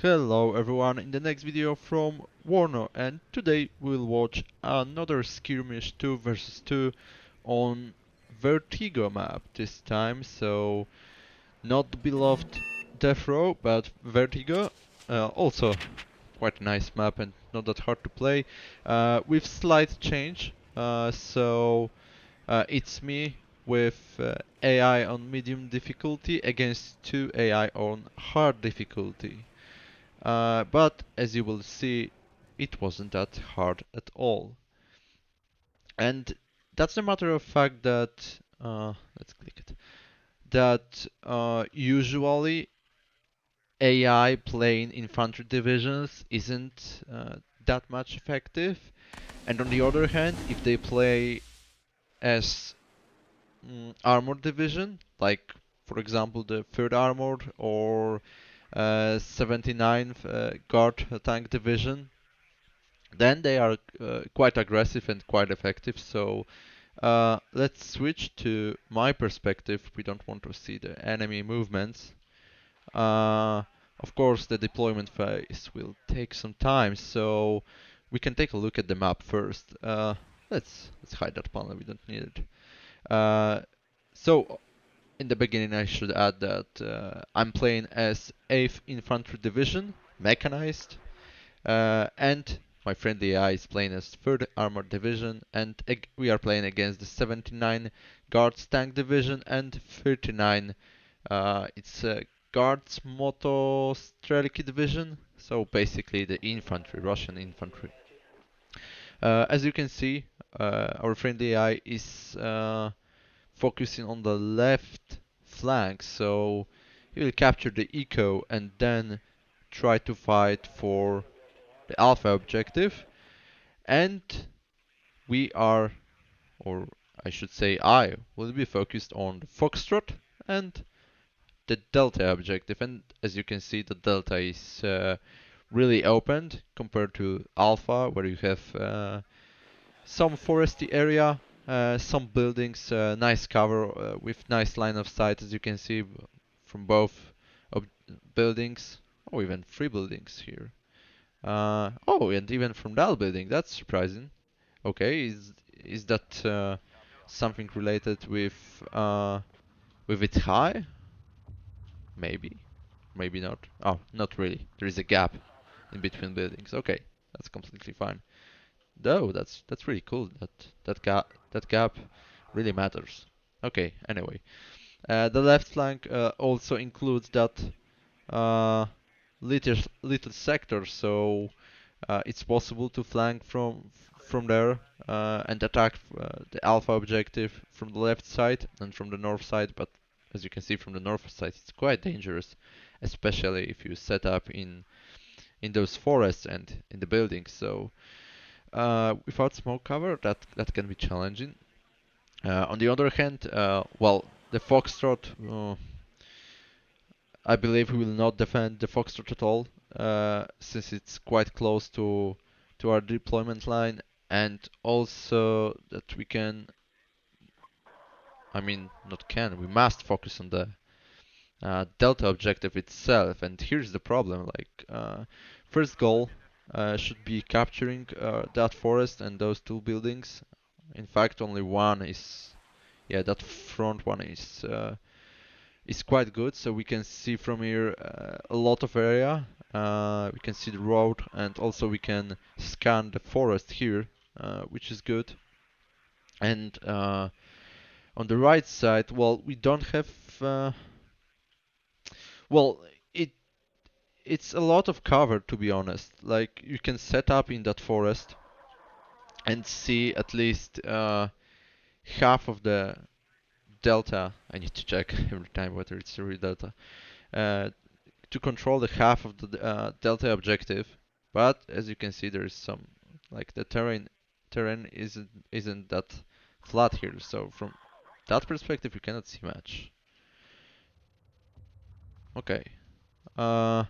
Hello everyone, in the next video from WARNO, and today we'll watch another Skirmish 2 versus 2 on Vertigo map this time. So not the beloved Death Row, but Vertigo. Also quite a nice map and not that hard to play, with slight change. It's me with AI on medium difficulty against 2 AI on hard difficulty. But as you will see, it wasn't that hard at all. And that's a matter of fact that, let's click it, that usually AI playing infantry divisions isn't that much effective. And on the other hand, if they play as armored division, like for example the 3rd Armored or 79th Guard Tank Division, then they are quite aggressive and quite effective. So let's switch to my perspective. We don't want to see the enemy movements. Of course, the deployment phase will take some time, so we can take a look at the map first. Let's hide that panel. We don't need it. So in the beginning, I should add that I'm playing as 8th Infantry Division, mechanized. And my friendly AI is playing as 3rd Armored Division, and we are playing against the 79 Guards Tank Division and 39 it's Guards Motostrelki Division, so basically the infantry, Russian infantry. As you can see, our friendly AI is focusing on the left flank, so he will capture the eco and then try to fight for the alpha objective, and we are, or I should say I, will be focused on the Foxtrot and the delta objective. And as you can see, the delta is really opened compared to alpha, where you have some foresty area, some buildings, nice cover with nice line of sight, as you can see from both buildings, or even 3 buildings here. Oh, and even from that building, that's surprising. Okay, is that something related with its high? Maybe, maybe not. Oh, not really. There is a gap in between buildings. Okay, that's completely fine. Though that's really cool. That gap really matters. Okay. Anyway, the left flank also includes that uh, little sector, so it's possible to flank from there and attack the alpha objective from the left side and from the north side. But as you can see from the north side, it's quite dangerous, especially if you set up in those forests and in the buildings. So without smoke cover, that can be challenging. On the other hand, well, the Foxtrot, I believe we will not defend the Foxtrot at all, since it's quite close to our deployment line, and also that we can, I mean, not can, we must focus on the delta objective itself. And here's the problem: like, first goal should be capturing that forest and those 2 buildings. In fact, only one is, yeah, that front one is quite good. So we can see from here a lot of area. We can see the road, and also we can scan the forest here, which is good. And on the right side, well, we don't have. Well, it it's a lot of cover, to be honest. Like, you can set up in that forest and see at least half of the delta. I need to check every time whether it's a real delta. Uh, to control the half of the delta objective, but as you can see, there is some, like, the terrain isn't that flat here. So from that perspective, you cannot see much. Okay. Uh,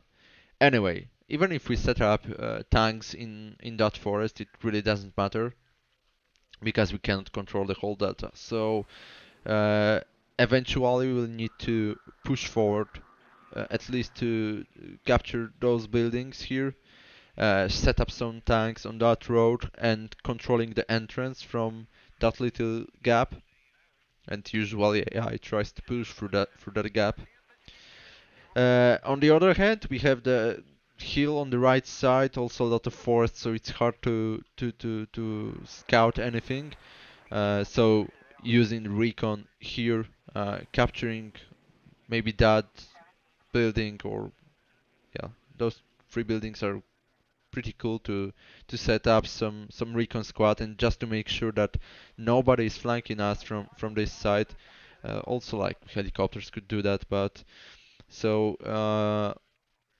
Anyway, even if we set up tanks in that forest, it really doesn't matter because we cannot control the whole delta. So uh, eventually we will need to push forward at least to capture those buildings here, set up some tanks on that road, and controlling the entrance from that little gap. And usually AI tries to push through that gap. On the other hand, we have the hill on the right side, also a lot of forest, so it's hard to scout anything. So using recon here, capturing maybe that building, or yeah, those three buildings are pretty cool to set up some recon squad, and just to make sure that nobody is flanking us from this side. Also, like helicopters could do that, but so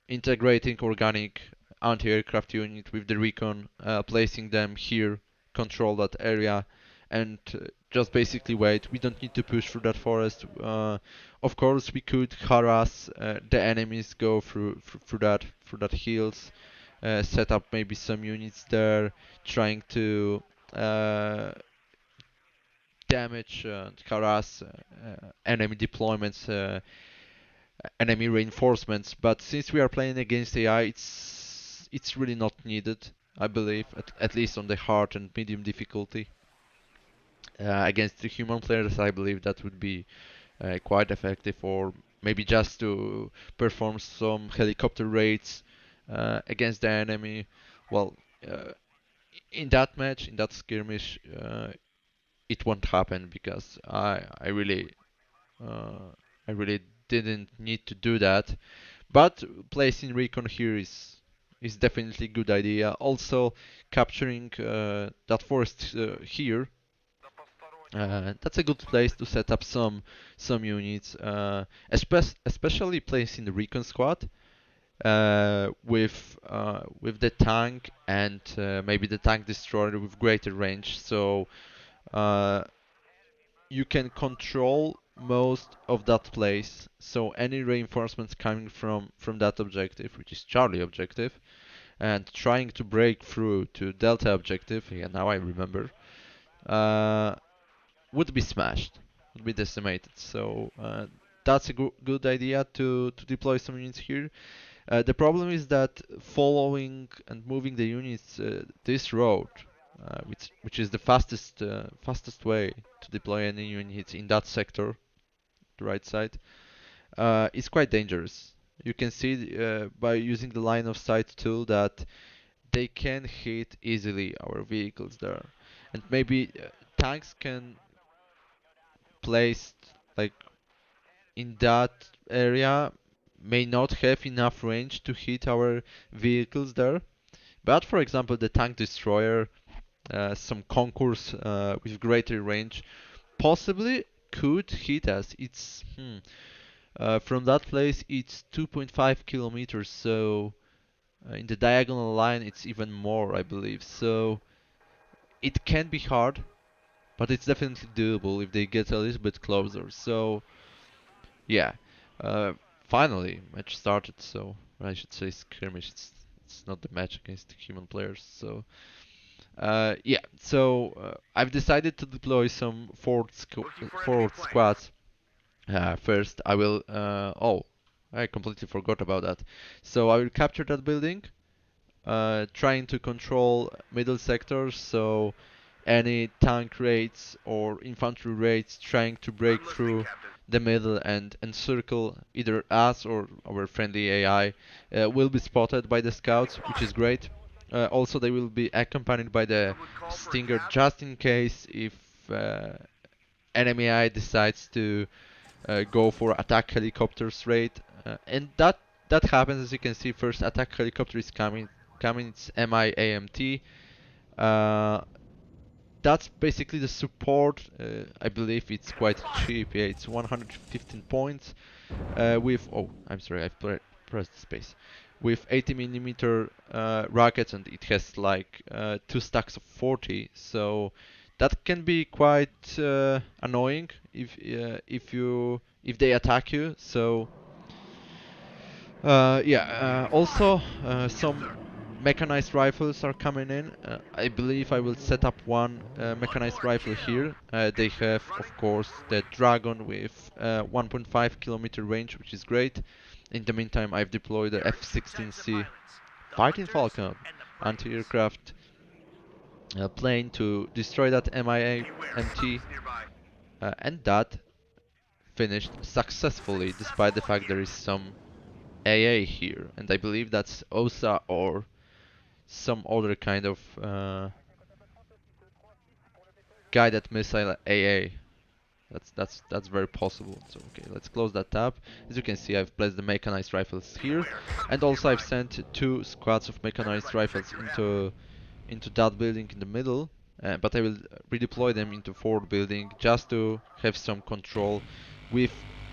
integrating organic anti-aircraft unit with the recon, placing them here, control that area, and just basically wait. We don't need to push through that forest. Of course, we could harass the enemies, go through that hills, set up maybe some units there, trying to uh, damage and harass enemy deployments, enemy reinforcements. But since we are playing against AI, it's really not needed, I believe, at least on the hard and medium difficulty. Against the human players, I believe that would be quite effective, or maybe just to perform some helicopter raids against the enemy. Well, uh, in that match, in that skirmish, it won't happen because uh, I really didn't need to do that. But placing recon here is definitely a good idea. Also, capturing that forest here, that's a good place to set up some units, especially placing the recon squad with the tank, and maybe the tank destroyer with greater range. So uh, you can control most of that place. So any reinforcements coming from that objective, which is Charlie objective, and trying to break through to Delta objective, yeah, now I remember, uh, would be smashed, would be decimated. So that's a good idea to deploy some units here. The problem is that following and moving the units this road, which is the fastest way to deploy any units in that sector, the right side, is quite dangerous. You can see by using the line of sight tool that they can hit easily our vehicles there, and maybe tanks can place like in that area may not have enough range to hit our vehicles there. But for example, the tank destroyer, some concourse with greater range, possibly could hit us. It's from that place, it's 2.5 kilometers, so in the diagonal line, it's even more, I believe. So it can be hard, but it's definitely doable if they get a little bit closer. So yeah, uh, finally match started. So I should say skirmish. It's not the match against human players. So yeah, so I've decided to deploy some forward squads. First, I will. Oh, I completely forgot about that. So I will capture that building, trying to control middle sectors. So any tank raids or infantry raids trying to break through the middle and encircle either us or our friendly AI will be spotted by the scouts, which is great. Also, they will be accompanied by the Stinger just in case if enemy AI decides to go for attack helicopters raid, and that happens. As you can see, first attack helicopter is coming. It's MIAMT. Uh, that's basically the support. I believe it's quite cheap. Yeah, it's 115 points. With I'm sorry, I've pressed space. With 80 millimeter rockets, and it has like two stacks of 40. So that can be quite annoying if they attack you. So yeah. Also, some mechanized rifles are coming in. I believe I will set up one mechanized rifle here. They have, of course, the Dragon with 1.5 kilometer range, which is great. In the meantime, I've deployed the F-16C Fighting Falcon anti-aircraft plane to destroy that MIA-MT, and that finished successfully despite the fact there is some AA here, and I believe that's OSA or some other kind of guided missile AA. That's very possible. So okay, let's close that tab. As you can see, I've placed the mechanized rifles here, and also I've sent 2 squads of mechanized rifles into that building in the middle. But I will redeploy them into forward building just to have some control. With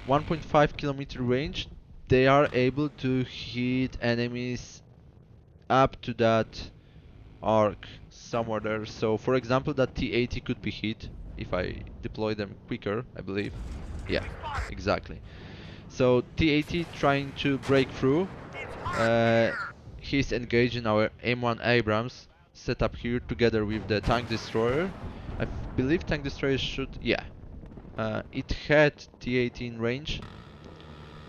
1.5 kilometer range, they are able to hit enemies up to that arc somewhere there. So for example, that T-80 could be hit if I deploy them quicker, I believe. Yeah, exactly. So T-80 trying to break through. He's engaging our M1 Abrams set up here together with the tank destroyer. I believe tank destroyer should, yeah. It had T-80 in range,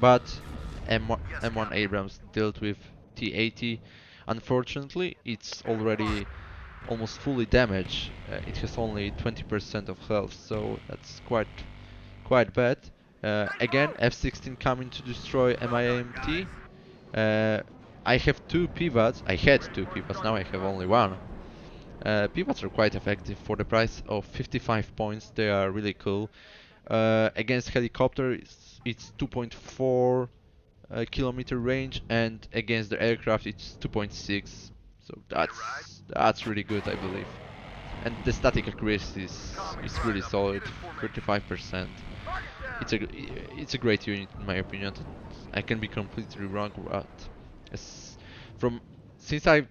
but M1 Abrams dealt with T-80. Unfortunately, it's already almost fully damaged. It has only 20% of health, so that's quite bad. Again, F-16 coming to destroy MIAMT. Uh, I have 2 pivots. I had 2 pivots. Now I have only one. Pivots are quite effective for the price of 55 points. They are really cool. Against helicopter, it's 2.4 kilometer range, and against the aircraft, it's 2.6. So that's really good, I believe. And the static accuracy is really solid, 35%. It's a great unit in my opinion. I can be completely wrong, but as from since I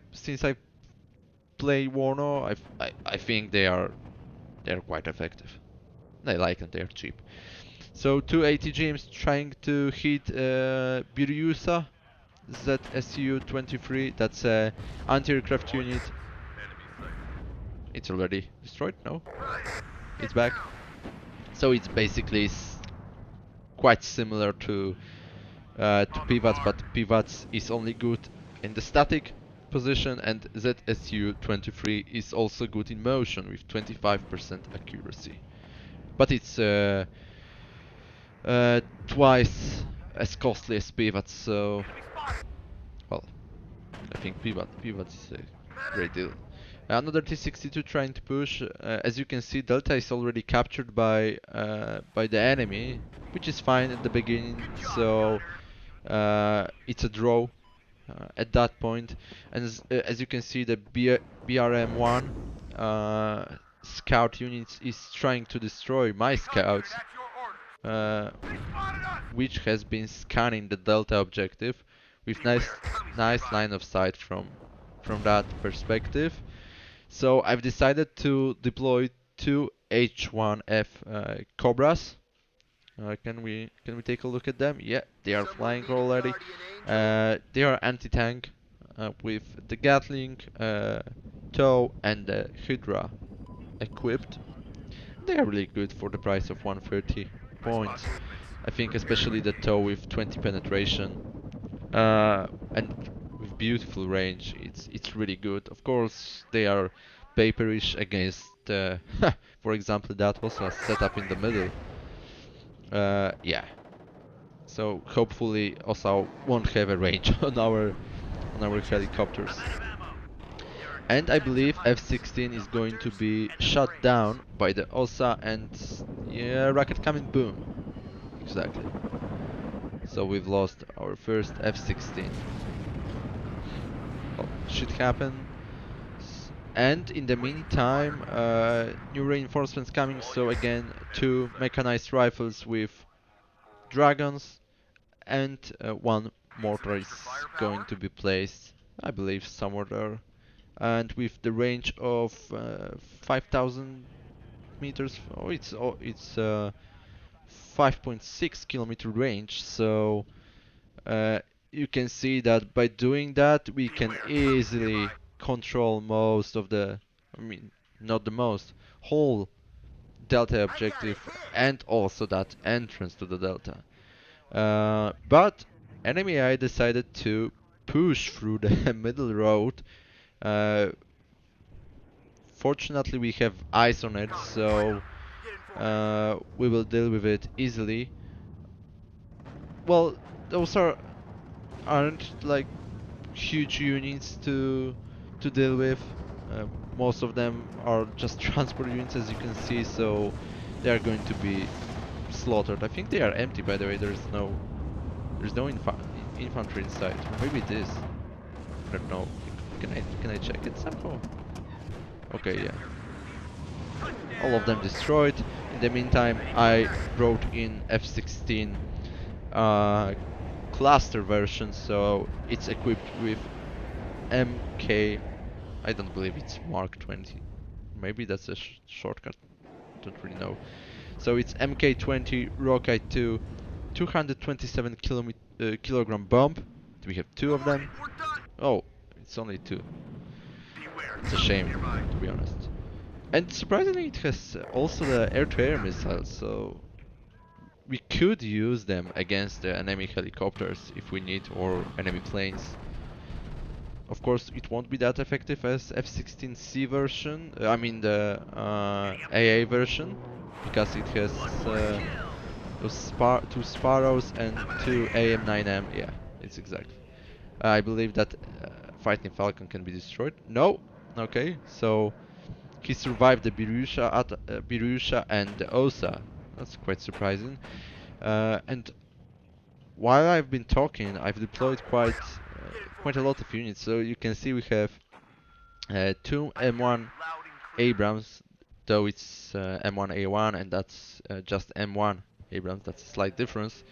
play WARNO, I think they're quite effective. I like them. They're cheap. So 2 ATGMs trying to hit Biryusa ZSU-23. That's a anti-aircraft unit. It's already destroyed. No, it's back. So it's basically quite similar to pivots, but pivots is only good in the static position, and ZSU-23 is also good in motion with 25% accuracy. But it's twice as costly as pivots, so well, I think pivot is a great deal. Another T-62 trying to push. As you can see, Delta is already captured by the enemy, which is fine at the beginning. So it's a draw at that point. And as you can see, the BRM-1 scout unit is trying to destroy my scouts, uh, which has been scanning the Delta objective with nice line of sight from that perspective. So I've decided to deploy 2 H1F Cobras. Can we take a look at them? Yeah, they are flying already. They are anti-tank with the Gatling, TOW, and the Hydra equipped. They are really good for the price of 130 points. I think especially the TOW with 20 penetration and with beautiful range. It's really good. Of course, they are paperish against, for example, that was a setup in the middle. Yeah. So hopefully also won't have a range on our helicopters. And I believe F-16 is going to be shot down by the OSA and yeah, rocket coming boom. Exactly. So we've lost our first F-16. Well, shit happen. And in the meantime, new reinforcements coming. So again, 2 mechanized rifles with dragons, and 1 mortar is going to be placed, I believe, somewhere there. And with the range of 5,000 meters, it's 5.6 kilometer range. So you can see that by doing that, we can easily control most of the, I mean, not the most, whole delta objective, and also that entrance to the delta. But enemy AI decided to push through the middle road. Uh, Fortunately, we have eyes on it, so we will deal with it easily. Well, those aren't like huge units to deal with. Most of them are just transport units, as you can see, so they are going to be slaughtered. I think they are empty, by the way. There's no infantry inside. Or maybe it is. I don't know. Can I check it somehow? Okay, yeah. All of them destroyed. In the meantime, I brought in F-16 cluster version, so it's equipped with MK. I don't believe it's Mark 20. Maybe that's a shortcut. Don't really know. So it's MK20 Rocket 2, 227 kilogram bomb. We have two of them. Oh, it's only two. It's a shame, to be honest. And surprisingly, it has also the air-to-air missiles, so we could use them against the enemy helicopters if we need, or enemy planes. Of course, it won't be that effective as F-16C version, I mean the AA version, because it has two Sparrows and two AM-9M. Yeah, it's exactly. I believe that Fighting Falcon can be destroyed. No. Okay, so he survived the Birusha and the Osa. That's quite surprising. And while I've been talking, I've deployed quite a lot of units. So you can see we have two M1 Abrams, though it's M1A1 and that's just M1 Abrams. That's a slight difference.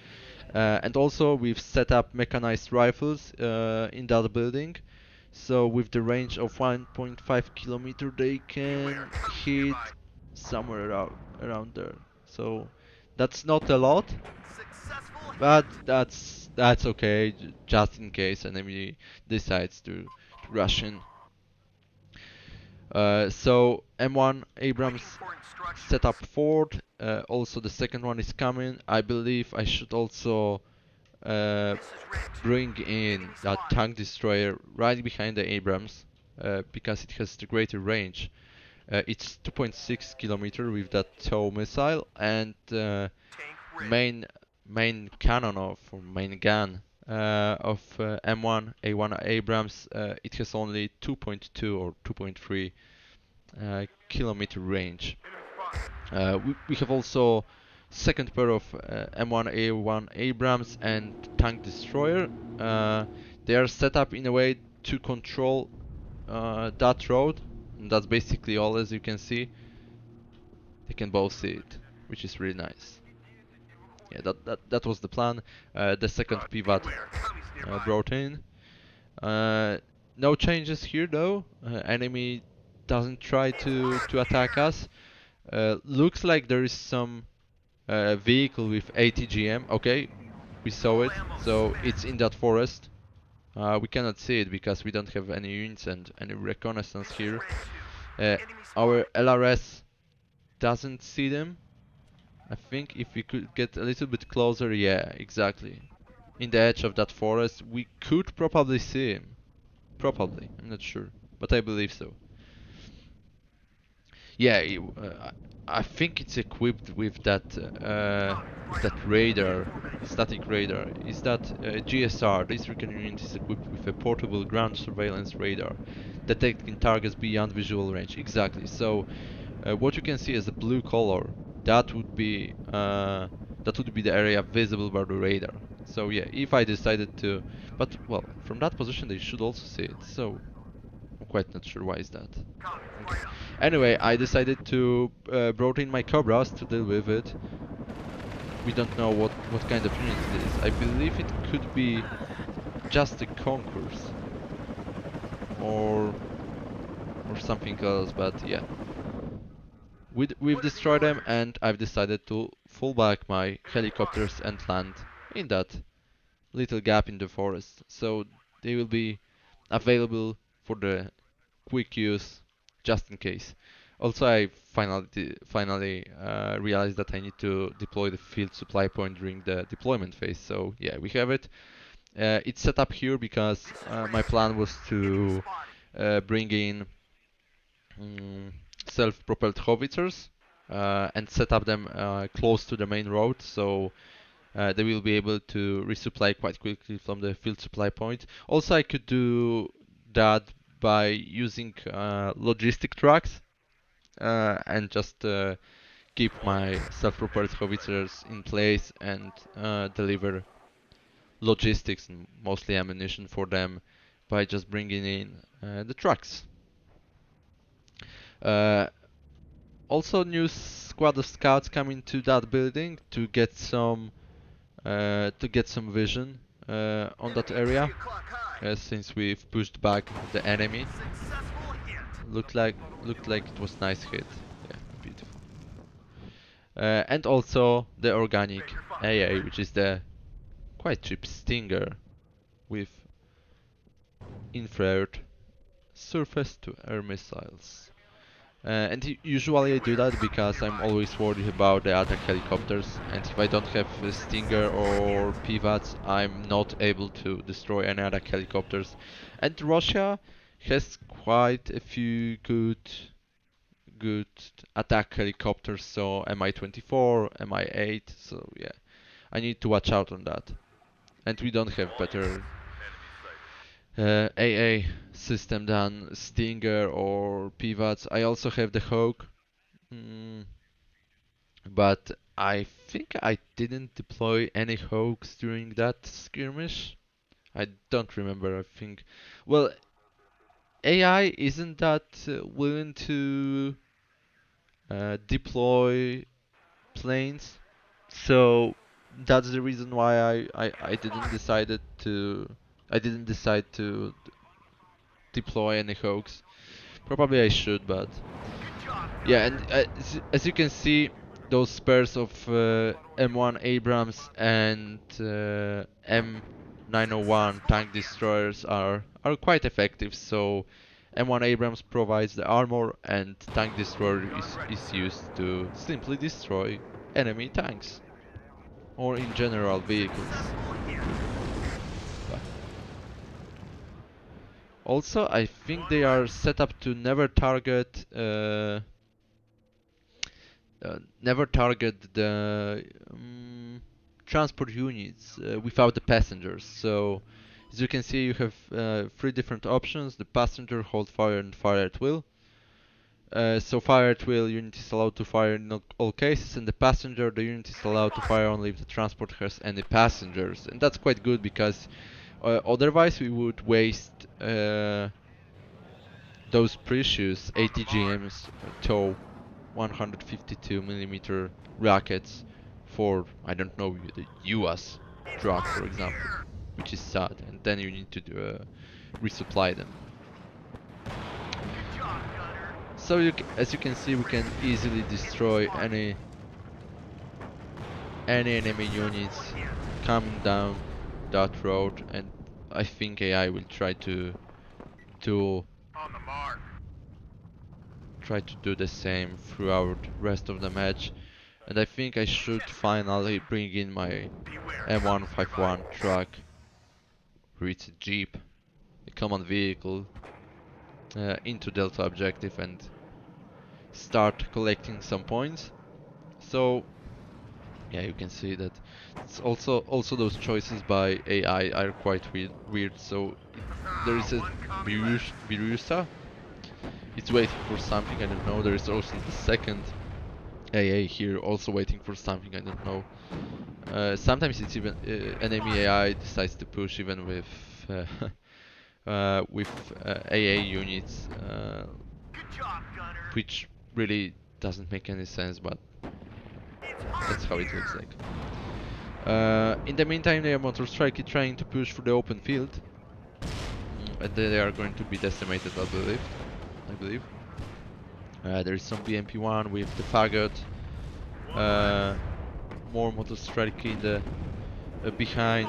And also we've set up mechanized rifles in that building. So with the range of 1.5 kilometer, they can hit somewhere around there. So that's not a lot, but that's okay, just in case enemy decides to rush in. So M1 Abrams set up forward. Also the second one is coming. I believe I should also uh, bring in that tank destroyer right behind the Abrams because it has the greater range. It's 2.6 kilometer with that tow missile, and main main cannon or main gun of M1 A1 Abrams, it has only 2.2 or 2.3 kilometer range. We have also second pair of M1A1 Abrams and tank destroyer. They are set up in a way to control that road, and that's basically all. As you can see, they can both see it, which is really nice. Yeah, that was the plan. The second pivot brought in. No changes here though. Enemy doesn't try to attack us. Looks like there is some vehicle with ATGM. Okay, we saw it. So it's in that forest. We cannot see it because we don't have any units and any reconnaissance here. Our LRS doesn't see them. I think if we could get a little bit closer, yeah, exactly. In the edge of that forest, we could probably see him. Probably, I'm not sure, but I believe so. Yeah, I think it's equipped with that radar, static radar. Is that GSR? This recon unit is equipped with a portable ground surveillance radar, detecting targets beyond visual range. Exactly. So what you can see as a blue color, that would be the area visible by the radar. So yeah, if I decided to, but well, from that position they should also see it. So I'm quite not sure why is that. Okay. Anyway, I decided to brought in my Cobras to deal with it. We don't know what kind of unit it is. I believe it could be just the Concourse or something else, but yeah. We've destroyed them, and I've decided to fall back my helicopters and land in that little gap in the forest. So they will be available for the quick use, just in case. Also, I finally realized that I need to deploy the field supply point during the deployment phase. So yeah, we have it. It's set up here because my plan was to bring in mm, self-propelled howitzers and set up them close to the main road, so they will be able to resupply quite quickly from the field supply point. Also, I could do that by using logistic trucks and just keep my self-propelled howitzers in place and deliver logistics and mostly ammunition for them by just bringing in the trucks. Uh, Also, new squad of scouts coming to that building to get some vision on that area, since we've pushed back the enemy. Looked like it was nice hit. Yeah, beautiful. And also the organic AA, which is the quite cheap Stinger with infrared surface-to-air missiles. And usually I do that because I'm always worried about the attack helicopters, and if I don't have a Stinger or PVATs, I'm not able to destroy any attack helicopters. And Russia has quite a few good attack helicopters, so Mi-24, Mi-8, so yeah, I need to watch out on that. And we don't have better AA system than Stinger or PVATs. I also have the Hawk, mm, but I think I didn't deploy any Hawks during that skirmish. I don't remember, I think. Well, AI isn't that willing to deploy planes, so that's the reason why I didn't decide to deploy any Hawks. Probably I should, but yeah. And as you can see, those pairs of M1 Abrams and M901 tank destroyers are quite effective. So M1 Abrams provides the armor, and tank destroyer is used to simply destroy enemy tanks or in general vehicles. Also, I think they are set up to never target the transport units without the passengers. So, as you can see, you have three different options: the passenger, hold fire, and fire at will. So fire at will unit is allowed to fire in all cases, and the passenger, the unit is allowed to fire only if the transport has any passengers. And that's quite good because otherwise we would waste those precious ATGMs TOW 152mm rockets for, I don't know, the US truck, for example, which is sad, and then you need to resupply them. So as you can see, we can easily destroy any enemy units coming down that road, and I think AI will try to do the same throughout rest of the match. And I think I should finally bring in my M151 truck, or it's a jeep, a common vehicle, into Delta objective and start collecting some points. So yeah, you can see that it's also those choices by AI are quite weird. So there is a Birusa. It's waiting for something, I don't know. There is also the second AA here, also waiting for something, I don't know. Sometimes it's even enemy AI decides to push even with AA units, which really doesn't make any sense, but that's how it looks like. In the meantime, they are motor strike trying to push for the open field, and they are going to be decimated, I believe. There is some BMP-1 with the Faggot. More motor strike in the behind.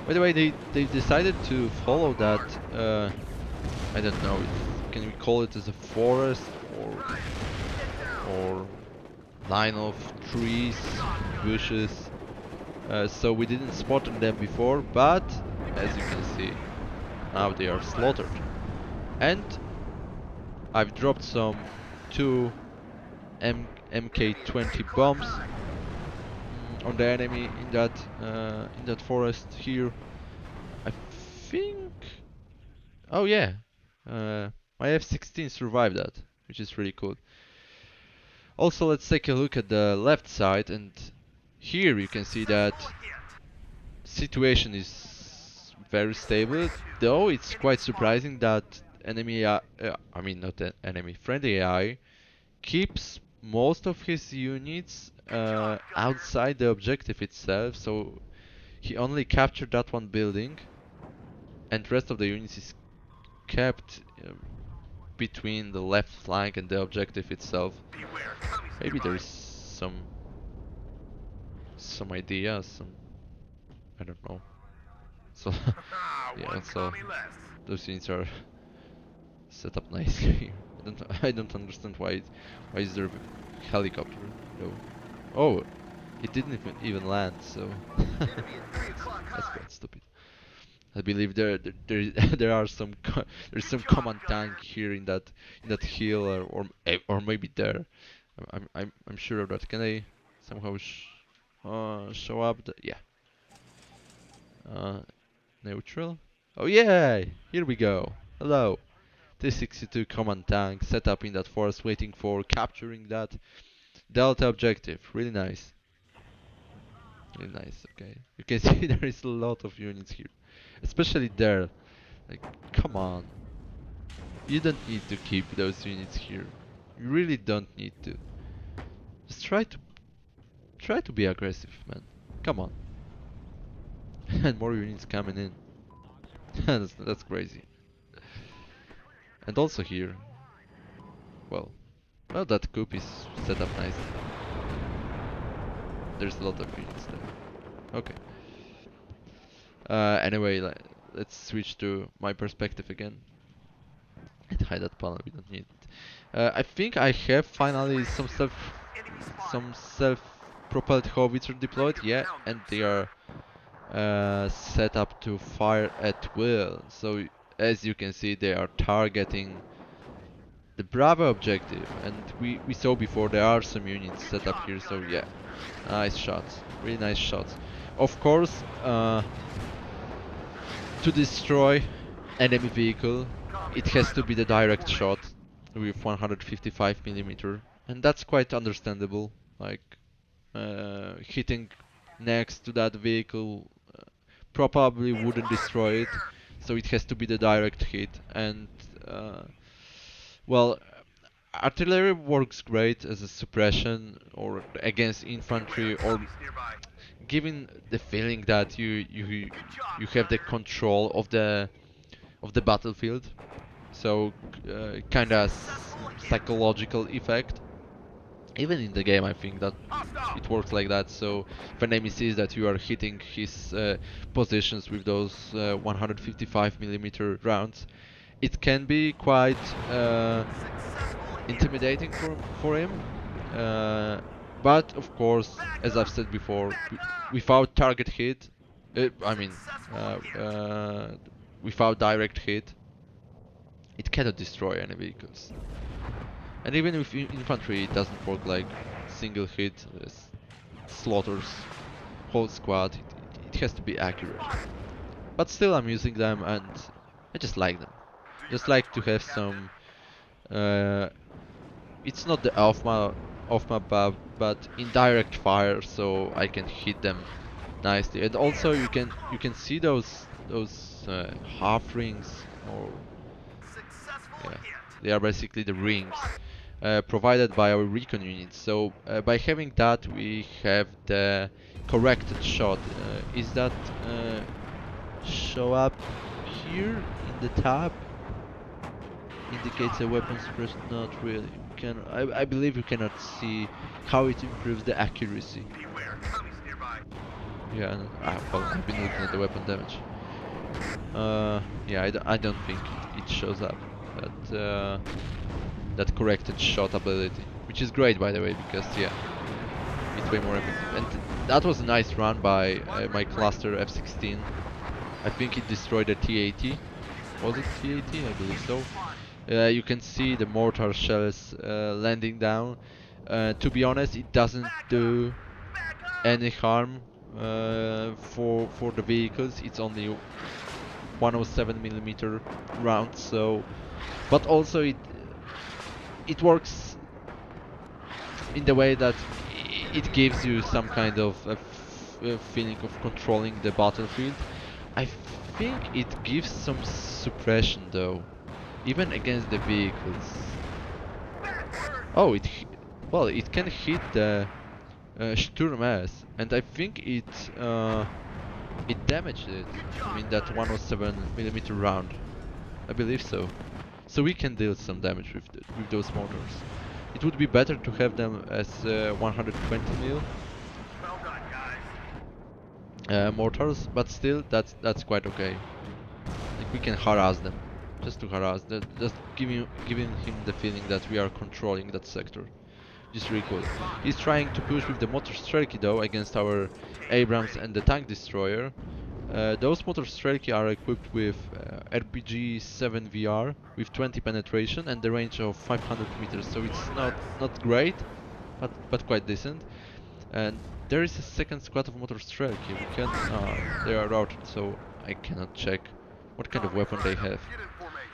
By the way, they decided to follow that. I don't know. Can we call it as a forest or line of trees, bushes? so we didn't spot them before, but as you can see, now they are slaughtered. And I've dropped some two MK20 bombs on the enemy in that forest here. I think. Oh yeah, my F-16 survived that, which is really cool. Also, let's take a look at the left side, and here you can see that situation is very stable. Though it's quite surprising that enemy, I mean not an enemy, friendly AI keeps most of his units outside the objective itself. So he only captured that one building, and rest of the units is kept between the left flank and the objective itself. Maybe there's some idea, some I don't know. So yeah, so those units are set up nicely. I don't understand why is there a helicopter though. Oh, it didn't even land, so that's quite stupid. I believe there are there's some command tank here in that hill or maybe there. I'm sure of that. Can I somehow show up? Yeah. Uh, Neutral. Oh yeah, here we go. Hello. T-62 command tank set up in that forest, waiting for capturing that delta objective. Really nice. Really nice. Okay. You can see there is a lot of units here, especially there. Like, come on. You don't need to keep those units here. You really don't need to. Just try to be aggressive, man. Come on. And more units coming in. That's crazy. And also here. Well, well that coop is set up nicely. There's a lot of units there. Okay. Anyway, let's switch to my perspective again. And hide that panel, we don't need it. I think I have finally some self-propelled howitzer deployed, yeah, and they are set up to fire at will. So as you can see, they are targeting the Bravo objective, and we saw before there are some units set up here. So yeah, nice shots, really nice shots. Of course, to destroy enemy vehicle, it has to be the direct shot with 155 millimeter, and that's quite understandable. Like hitting next to that vehicle probably wouldn't destroy it, so it has to be the direct hit. And well, artillery works great as a suppression or against infantry, or giving the feeling that you have the control of the battlefield. So kind of psychological effect. Even in the game, I think that it works like that. So if an enemy sees that you are hitting his positions with those 155 millimeter rounds, it can be quite intimidating for him. But of course, as I've said before, without target hit, I mean, without direct hit, it cannot destroy any vehicles. And even with infantry, it doesn't work like single hit, slaughters whole squad. It has to be accurate. But still, I'm using them, and I just like them. Just like to have some. It's not the off map buff, but indirect fire, so I can hit them nicely. And also, you can see those half rings, or yeah, they are basically the rings. Provided by our recon units. So by having that, we have the corrected shot. Is that show up here in the tab? Indicates a weapon suppression? Not really. I believe you cannot see how it improves the accuracy. Yeah, well, I've been looking at the weapon damage. Yeah, I don't think it shows up. But that corrected shot ability, which is great by the way, because yeah, it's way more effective. And That was a nice run by my cluster F-16. I think it destroyed a T-80. Was it T-80? I believe so. You can see the mortar shells landing down. To be honest, it doesn't do any harm for the vehicles. It's only 107mm round, so but also it works in the way that it gives you some kind of a feeling of controlling the battlefield. I think it gives some suppression though, even against the vehicles. Oh, well, it can hit the Sturm S, and I think it damaged it. I mean that 107mm round. I believe so. So we can deal some damage with those mortars. It would be better to have them as 120mm mortars, but still that's quite okay. Like we can harass them, just to harass, just giving him the feeling that we are controlling that sector. Just really cool. He's trying to push with the motor Strelki though against our Abrams and the tank destroyer. Those motor Strelki are equipped with RPG-7 VR with 20 penetration and the range of 500 meters, so it's not great, but quite decent. And there is a second squad of motor Strelki. We can they are routed, so I cannot check what kind of weapon they have.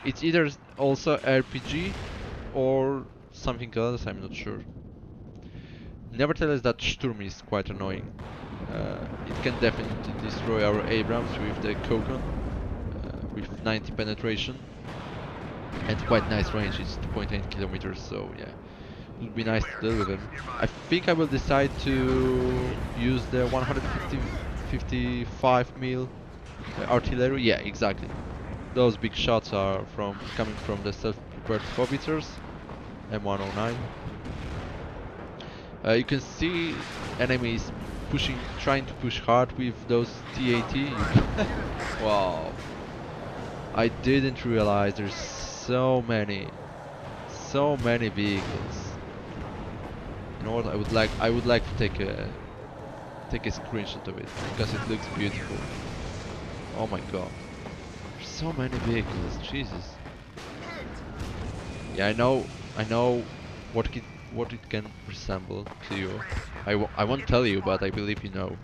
It's either also RPG or something else. I'm not sure. Nevertheless, that Sturm is quite annoying. It can definitely destroy our Abrams with the Kogan with 90 penetration and quite nice range. It's 2.8 kilometers, so yeah, it would be nice to deal with him. I think I will decide to use the 155mm artillery. Yeah, exactly. Those big shots are coming from the self-prepared howitzers, M109. You can see enemies trying to push hard with those T-80. Wow. I didn't realize there's so many vehicles. You know what? I would like to take a screenshot of it because it looks beautiful. Oh my god. There's so many vehicles. Jesus. Yeah, I know what it can resemble to you. I won't tell you, but I believe you know.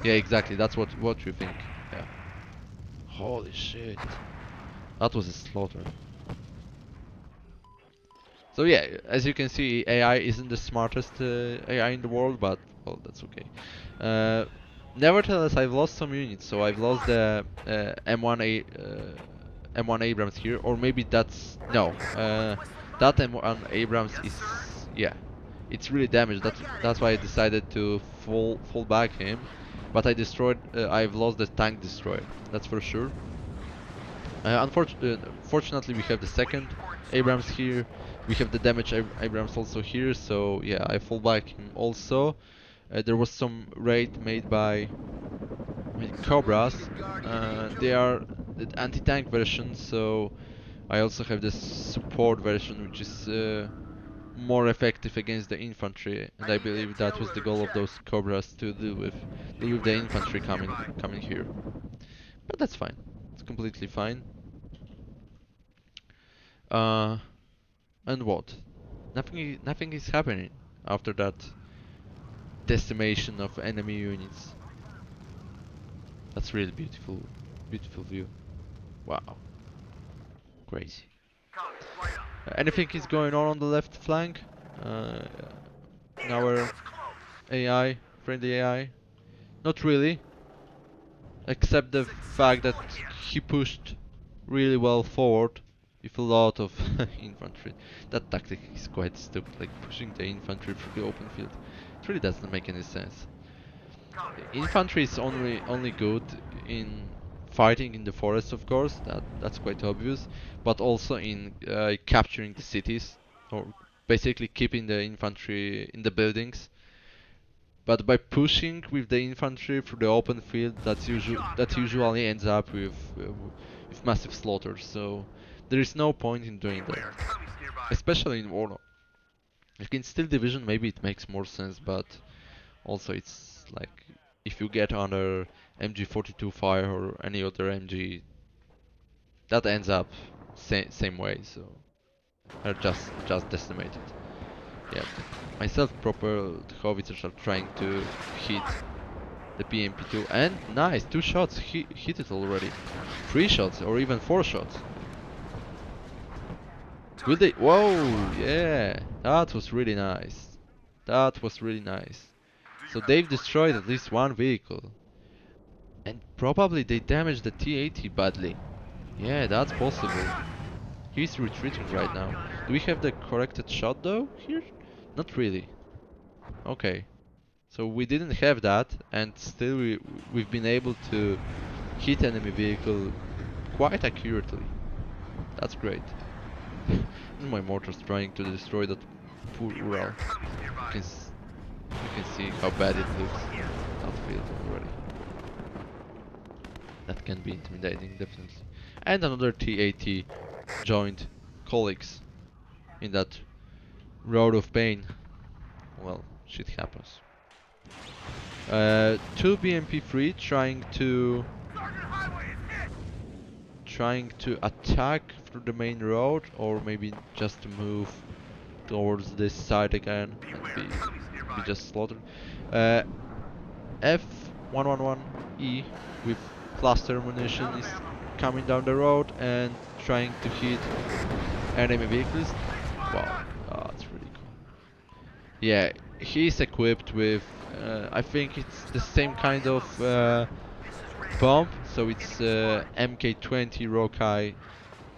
Yeah, exactly. That's what you think. Yeah. Holy shit. That was a slaughter. So yeah, as you can see, AI isn't the smartest AI in the world, but well, that's okay. Nevertheless, I've lost some units, so I've lost the M1 Abrams here, or maybe that's no. That M1 Abrams is yeah, it's really damaged. That's why I decided to fall back him, but I've lost the tank destroyer. That's for sure. Fortunately, we have the second Abrams here. We have the damaged Abrams also here, so yeah, I fall back him also. There was some raid made by Cobras. They are the anti-tank version, so I also have the support version, which is more effective against the infantry, and I believe that was the goal of those Cobras to deal with the infantry coming here. But that's fine. It's completely fine. Uh, and what? Nothing is happening after that decimation of enemy units. That's really beautiful view. Wow, crazy. Anything is going on the left flank? In our AI, friendly AI? Not really, except the fact that he pushed really well forward with a lot of infantry. That tactic is quite stupid, like pushing the infantry through the open field. It really doesn't make any sense. Infantry is only good in fighting in the forest, of course. That's quite obvious, but also in capturing the cities or basically keeping the infantry in the buildings. But by pushing with the infantry through the open field, that usually ends up with massive slaughter. So there is no point in doing that, especially in WARNO. Like in Steel Division, maybe it makes more sense, but Also, it's like if you get under MG42 fire or any other MG, that ends up same way. So they're just decimated. Yeah, my self-propelled howitzers are trying to hit the PMP2, and nice, 2 shots hit it already. 3 shots or even 4 shots. Will they? Whoa, yeah, that was really nice. That was really nice. So they've destroyed at least one vehicle. And probably they damaged the T-80 badly. Yeah, that's possible. He's retreating right now. Do we have the corrected shot though here? Not really. Okay. So we didn't have that, and still we've been able to hit enemy vehicle quite accurately. That's great. And my mortar's trying to destroy that poor Ural. You can see how bad it looks. That field already. That can be intimidating, definitely. And another T-80 joined colleagues in that road of pain. Well, shit happens. 2 BMP-3 trying to attack through the main road, or maybe just to move towards this side again and be just slaughtered. F111E with cluster munition is coming down the road and trying to hit enemy vehicles. Wow, that's really cool. Yeah, he's equipped with, I think it's the same kind of bomb, so it's MK20 Rokai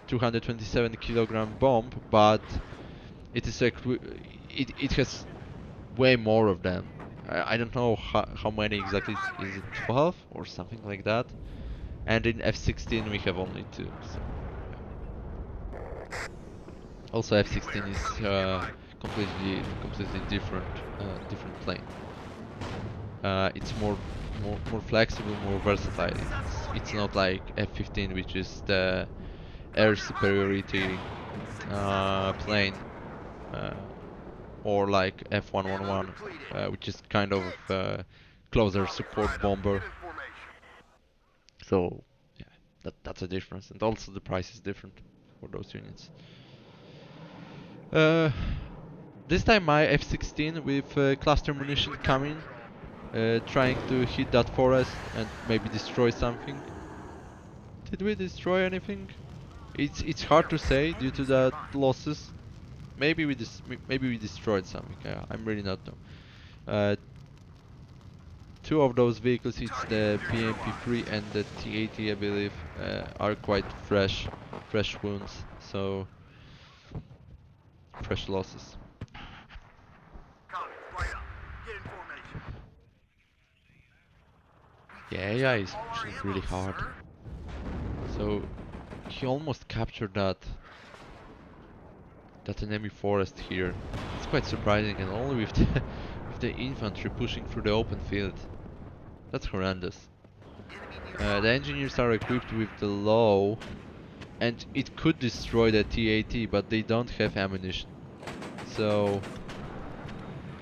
227 kilogram bomb, but it is it has way more of them. I don't know how many exactly. Is it 12 or something like that? And in F16 we have only 2. So yeah. Also F16 is completely different plane. It's more flexible, more versatile. It's not like F15, which is the air superiority plane, uh, or like F111, which is kind of closer support bomber. So yeah, that's a difference, and also the price is different for those units. Uh, this time my F16 with cluster munition coming, trying to hit that forest and maybe destroy something. Did we destroy anything? It's hard to say due to the losses. Maybe we destroyed something. I'm really not know. Uh, 2 of those vehicles, it's the PMP3 and the T80, I believe, are quite fresh wounds. So fresh losses. Yeah, AI is pushing really hard. So he almost captured that enemy forest here. It's quite surprising, and only with with the infantry pushing through the open field. That's horrendous. The engineers are equipped with the low, and it could destroy the T-80, but they don't have ammunition. So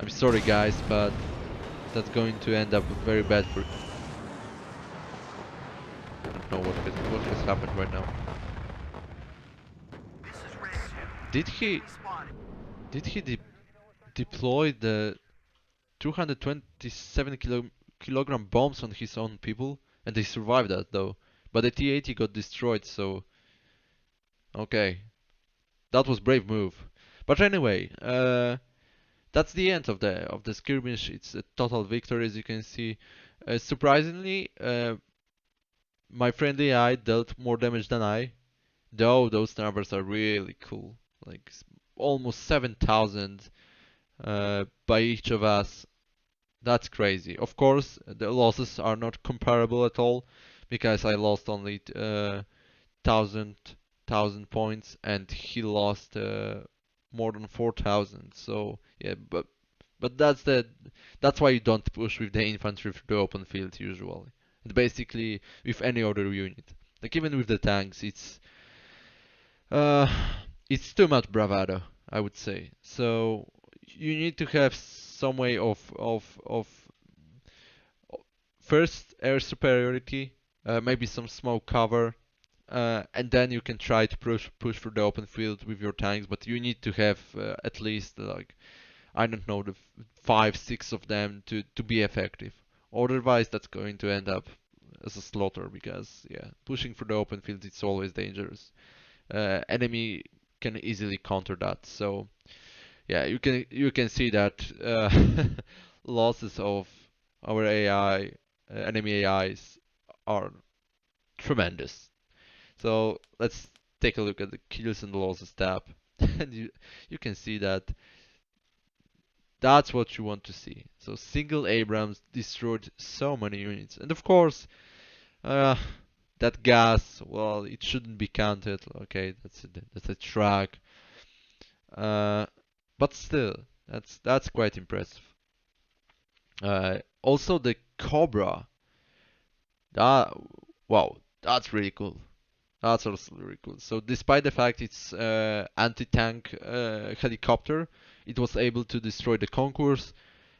I'm sorry guys, but that's going to end up very bad for... I don't know what has happened right now. Did he deploy the 227 kilogram bombs on his own people? And they survived that though. But the T-80 got destroyed, so okay, that was brave move. But anyway, that's the end of the skirmish. It's a total victory, as you can see. Surprisingly, my friendly AI dealt more damage than I. Though those numbers are really cool, like almost 7,000 by each of us. That's crazy. Of course, the losses are not comparable at all because I lost only thousand points and he lost more than 4,000. So yeah, but that's why you don't push with the infantry through the open field usually. And basically with any other unit, like even with the tanks, uh, it's too much bravado, I would say. So you need to have some way of first air superiority, maybe some smoke cover, and then you can try to push through the open field with your tanks. But you need to have at least like, I don't know, the 5, 6 of them to be effective. Otherwise, that's going to end up as a slaughter because yeah, pushing through the open field it's always dangerous. Enemy can easily counter that. So yeah, you can see that losses of our AI, enemy AIs, are tremendous. So let's take a look at the kills and losses tab, and you can see that that's what you want to see. So single Abrams destroyed so many units, and of course, uh, that gas, well, it shouldn't be counted. Okay, that's a track, uh, but still, that's quite impressive. Also the Cobra, that wow, that's really cool. That's also really cool. So despite the fact it's anti-tank helicopter, it was able to destroy the Concourse,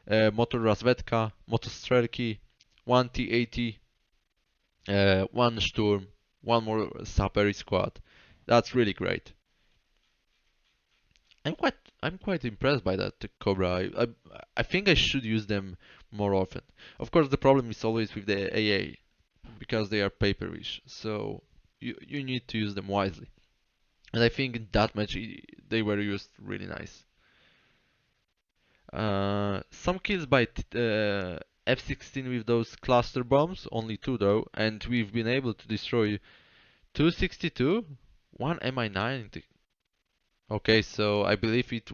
Motor Razvedka, Motostrelki, one T-80, one Sturm, one more Saperi squad. That's really great. I'm quite impressed by that Cobra. I think I should use them more often. Of course, the problem is always with the AA because they are paperish. So you need to use them wisely. And I think in that match they were used really nice. Some kills by F-16 with those cluster bombs, only 2 though, and we've been able to destroy 262, one Mi-9. Okay, so I believe it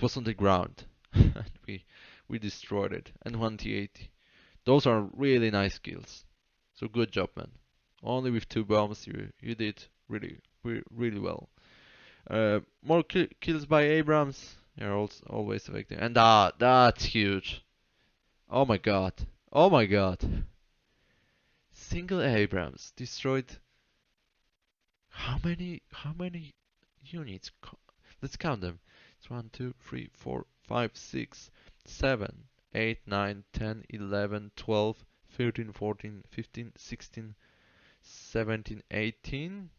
was on the ground, and we destroyed it, and one T-80. Those are really nice kills. So good job, man. Only with 2 bombs, you did really well. More kills by Abrams. You're also always effective. And that's huge. Oh my god. Oh my god. Single Abrams destroyed how many units? Let's count them. It's 1, 2, 3, 4, 5, 6, 7, 8, 9, 10, 11, 12, 13, 14, 15, 16, 17, 18.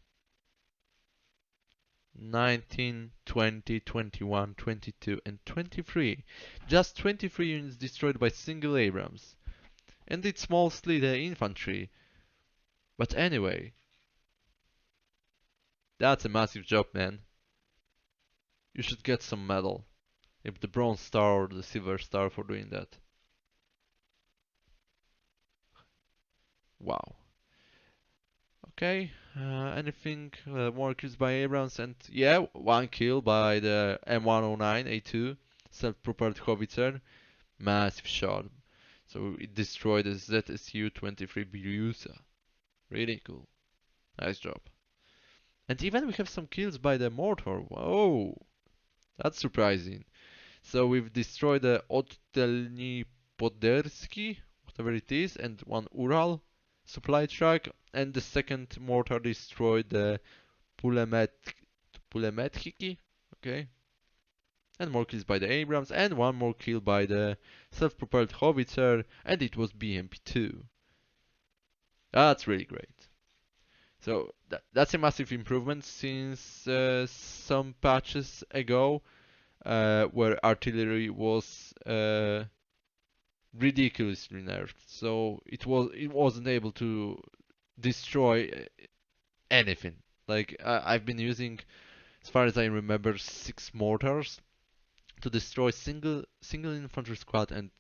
19, 20, 21, 22, and 23. Just 23 units destroyed by single Abrams. And it's mostly the infantry. But anyway, that's a massive job, man. You should get some medal. If the bronze star or the silver star for doing that. Wow. Okay, anything more kills by Abrams? And yeah, 1 kill by the M109A2 self-propelled howitzer. Massive shot. So it destroyed the ZSU-23 Birusa. Really cool. Nice job. And even we have some kills by the mortar. Whoa! That's surprising. So we've destroyed the Otelny Poderski, whatever it is, and one Ural supply truck, and the second mortar destroyed the Pulemetchiki. Okay. And more kills by the Abrams, and one more kill by the self-propelled howitzer, and it was BMP-2. That's really great. So that's a massive improvement since some patches ago, where artillery was ridiculously nerfed. So it wasn't able to destroy anything. Like I've been using, as far as I remember, 6 mortars to destroy single infantry squad, and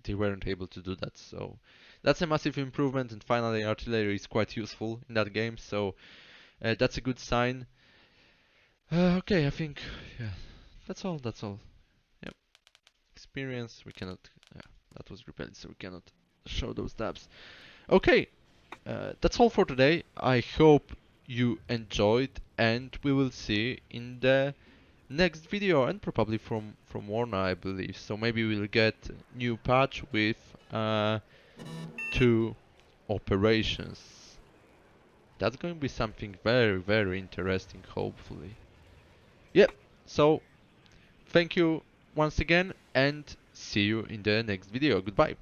they weren't able to do that. So that's a massive improvement, and finally artillery is quite useful in that game. So that's a good sign. Okay, I think yeah, that's all. That's all. Yep. Experience. We cannot. Yeah, that was repelled, so we cannot show those tabs. Okay, that's all for today. I hope you enjoyed, and we will see in the next video, and probably from WARNO, I believe. So maybe we'll get new patch with 2 operations. That's going to be something very interesting, hopefully. Yep. So thank you once again, and see you in the next video. Goodbye.